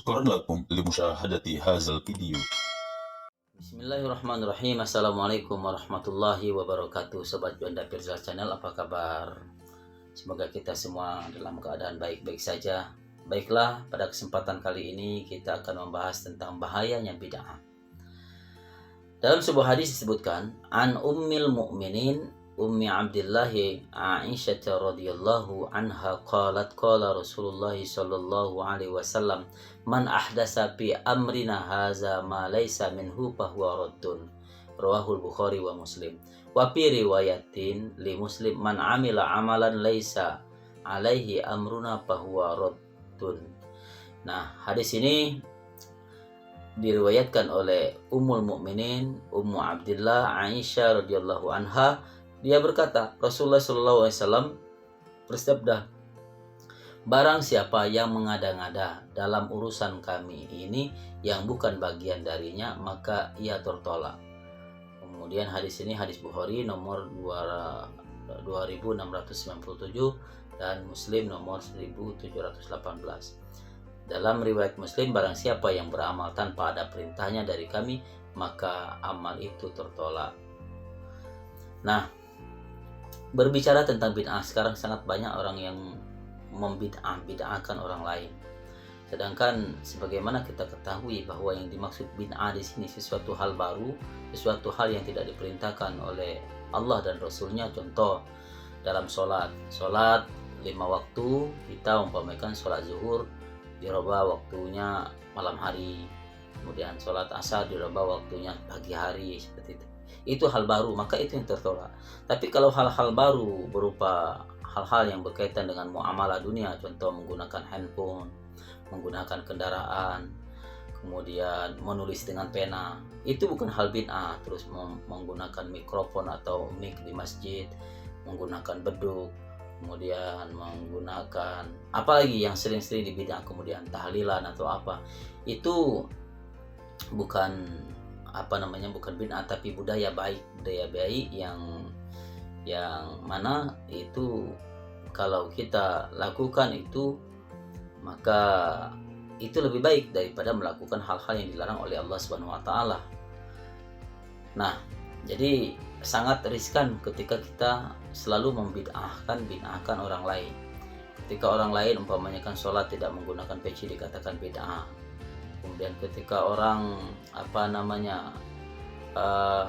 شكرا لكم لمشاهدة هذا الفيديو. Bismillahirrahmanirrahim. Assalamualaikum warahmatullahi wabarakatuh. Sobat Juanda Firza Channel, apa kabar? Semoga kita semua dalam keadaan baik-baik saja. Baiklah, pada kesempatan kali ini kita akan membahas tentang bahayanya bid'ah. Dalam sebuah hadis disebutkan, An Ummil Mu'minin Ummi Abdillah Aisyah radhiyallahu anha qalat qala Rasulullah sallallahu alaihi wasallam man ahdasa fi amrina haza ma laysa minhu fahuwa raddun. Rawahul Bukhari wa Muslim. Wa fi riwayatin li Muslim man amila amalan laysa alaihi amruna fahuwa raddun. Nah, hadis ini diriwayatkan oleh Ummul Mukminin Ummu Abdillah Aisyah radhiyallahu anha. Dia berkata, Rasulullah SAW bersabda, barang siapa yang mengada-ngada dalam urusan kami ini yang bukan bagian darinya, maka ia tertolak. Kemudian hadis ini hadis Bukhari nomor 2697 dan Muslim nomor 1718. Dalam riwayat Muslim, barang siapa yang beramal tanpa ada perintahnya dari kami, maka amal itu tertolak. Nah, berbicara tentang bid'ah, sekarang sangat banyak orang yang membid'ahkan orang lain. Sedangkan sebagaimana kita ketahui bahwa yang dimaksud bid'ah di sini sesuatu hal baru, sesuatu hal yang tidak diperintahkan oleh Allah dan Rasulnya. Contoh dalam sholat 5 waktu, kita umpamakan sholat zuhur dirubah waktunya malam hari, kemudian sholat asar dirubah waktunya pagi hari, seperti itu hal baru, maka itu yang tertolak. Tapi kalau hal-hal baru berupa hal-hal yang berkaitan dengan muamalah dunia, contoh menggunakan handphone, menggunakan kendaraan, kemudian menulis dengan pena, itu bukan hal bid'ah. Terus menggunakan mikrofon atau mic di masjid, menggunakan beduk, kemudian menggunakan apalagi yang sering-sering di bid'ah, kemudian tahlilan atau apa, itu bukan bukan bid'ah, tapi budaya baik yang mana itu kalau kita lakukan itu, maka itu lebih baik daripada melakukan hal-hal yang dilarang oleh Allah Subhanahu wa taala. Nah, jadi sangat riskan ketika kita selalu bid'ahkan orang lain. Ketika orang lain umpamanya kan sholat tidak menggunakan peci, dikatakan bid'ah. Kemudian ketika orang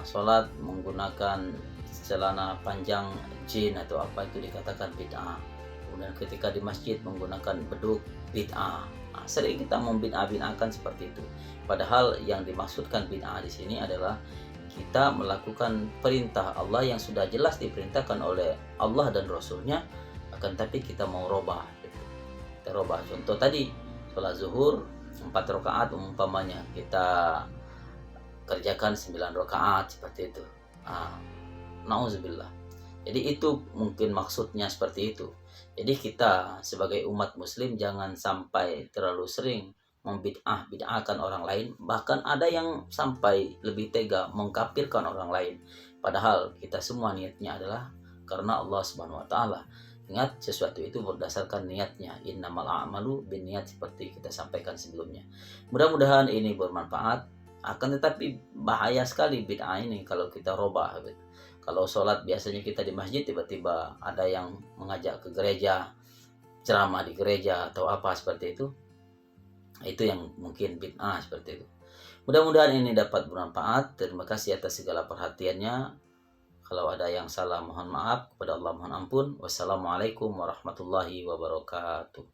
sholat menggunakan celana panjang jin atau apa, itu dikatakan bid'ah. Kemudian ketika di masjid menggunakan beduk, bid'ah. Nah, sering kita membid'ahkan seperti itu. Padahal yang dimaksudkan bid'ah di sini adalah kita melakukan perintah Allah yang sudah jelas diperintahkan oleh Allah dan Rasulnya, akan tapi kita mau robah. Kita robah. Contoh tadi sholat zuhur 4 rakaat umpamanya, kita kerjakan 9 rakaat seperti itu. Nauzubillah. Jadi itu mungkin maksudnya seperti itu. Jadi kita sebagai umat muslim jangan sampai terlalu sering membid'ahkan orang lain. Bahkan ada yang sampai lebih tega mengkafirkan orang lain. Padahal kita semua niatnya adalah karena Allah Subhanahu wa taala. Ingat, sesuatu itu berdasarkan niatnya. Innamal a'malu binniyat, seperti kita sampaikan sebelumnya. Mudah-mudahan ini bermanfaat. Akan tetapi bahaya sekali bid'ah ini kalau kita robah. Kalau sholat biasanya kita di masjid, tiba-tiba ada yang mengajak ke gereja, ceramah di gereja atau apa seperti itu. Itu yang mungkin bid'ah seperti itu. Mudah-mudahan ini dapat bermanfaat. Terima kasih atas segala perhatiannya. Kalau ada yang salah mohon maaf, kepada Allah mohon ampun. Wassalamualaikum warahmatullahi wabarakatuh.